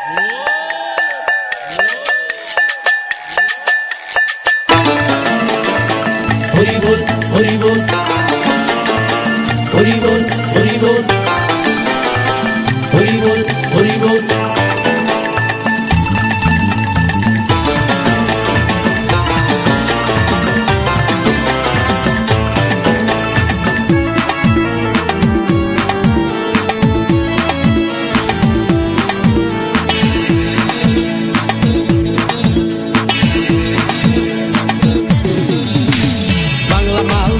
হরি বল হরি বল হরি বল হরি বল হরি বল হরি বল।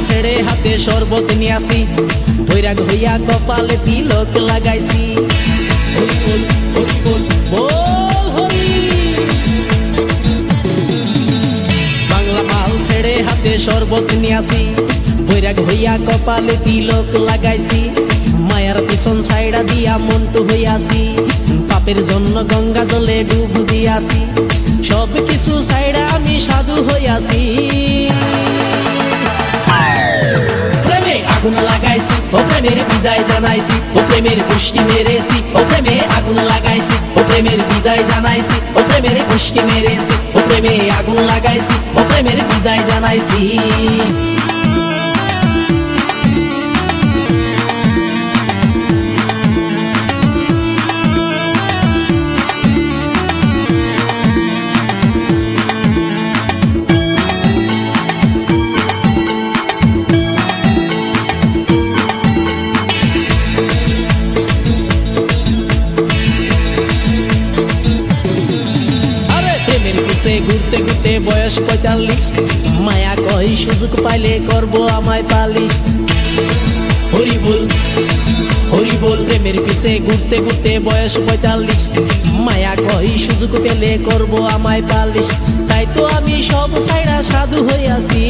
ছেড়ে হাতে শরবত নিয়াছি, বৈরাগ হইয়া কপালে তিলক লাগাইছি। হরি বল হরি বল বল হরি। বাংলা মাল ছেড়ে হাতে শরবত নিয়াছি, বৈরাগ হইয়া কপালে তিলক লাগাইছি। মায়ার পিছন ছাইড়া দিয়া মন্টু হইয়াছি, পাপের জন্য গঙ্গা জলে ডুব দিয়াছি। সব কিছু ছাইড়া আমি সাধু হইয়াছি। আগুন লাগাইছি ও প্রেমের বিদায় জানাইছি, ও প্রেমের গোষ্ঠী মেরেছি, ও প্রেমে আগুন লাগাইছি, ও প্রেমের বিদায় জানাইছি, ও প্রেমের গোষ্ঠী মেরেছি, ও প্রেমে আগুন লাগাইছি, ও প্রেমের বিদায় জানাইছি। ঘুরতে ঘুরতে বয়স ৪৫, মায়া কই সুযোগ পাইলে করব আমায় পালিশ। হরি বল হরি বল। প্রেমের পিছে ঘুরতে ঘুরতে বয়স ৪৫, মায়া কই সুযোগ পেলে করব আমায় পালিশ। তাই তো আমি সব ছাইড়া সাধু হইয়াছি।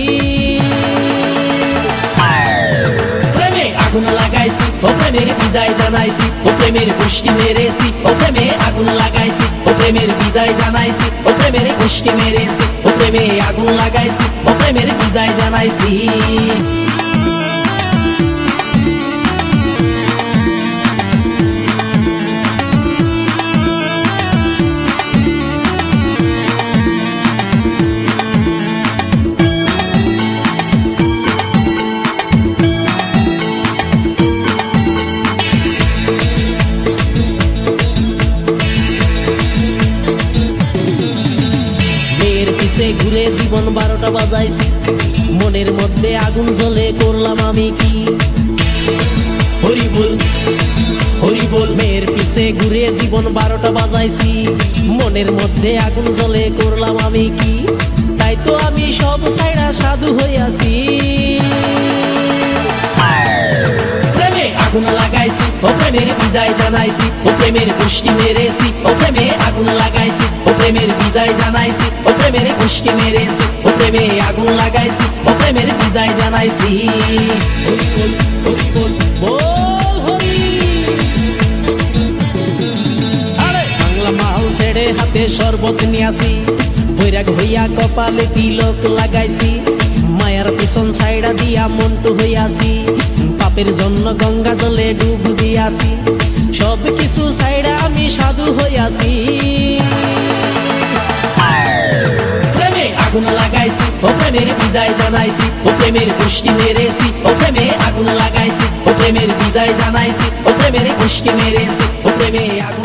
প্রেমে আগুন লাগাইছি ও প্রেমের বিদায় জানাইছি, ও প্রেমের গোষ্ঠী মেরেছি, ও প্রেমে আগুন লাগাইছি, ও প্রেমের বিদায় জানাইছি, ও প্রেমের গোষ্ঠী মেরেছি, ও প্রেমে আগুন লাগাইছি, ও প্রেমের বিদায় জানাইছি। ঘুরে জীবন ১২টা বাজাইছি, মনের মধ্যে আগুন জ্বলে করলাম আমি কি। হরি বল হরি বল। মেয়ের পিছে ঘুরে জীবন ১২টা বাজাইছি, মনের মধ্যে আগুন জ্বলে করলাম আমি কি। তাই তো আমি সব ছাইড়া সাধু হইয়াছি। প্রেমে আগুন লাগাইছি ও প্রেমের বিদায় জানাইছি, ও প্রেমের গোষ্ঠী মেরেছি, ও প্রেমে আগুন লাগাইছি, ও প্রেমের বিদায় জানাইছি, ও প্রেমের গোষ্ঠী মেরেছি, ও প্রেমে আগুন লাগাইছি, ও প্রেমের বিদায় জানাইছি। হরি বল হরি বল বল হরি। আরে বাংলা মাল ছেড়ে হাতে শরবত নিয়াছি, বৈরাগ হইয়া কপালে তিলক লাগাইছি। মায়ার পিছন ছাইড়া দিয়া মন্টু হইয়াছি, পাপের জন্য গঙ্গা জলে ডুব দিয়াছি। সব কিছু ছাইড়া আমি সাধু হইয়াছি। প্রেমে আগুন লাগাইছি ও প্রেমের বিদায় জানাইছি, ও প্রেমের গোষ্ঠী মেরেছি, ও প্রেমে আগুন লাগাইছি, ও প্রেমের বিদায় জানাইছি, ও প্রেমের গোষ্ঠী মেরেছি, ও প্রেমে আগুন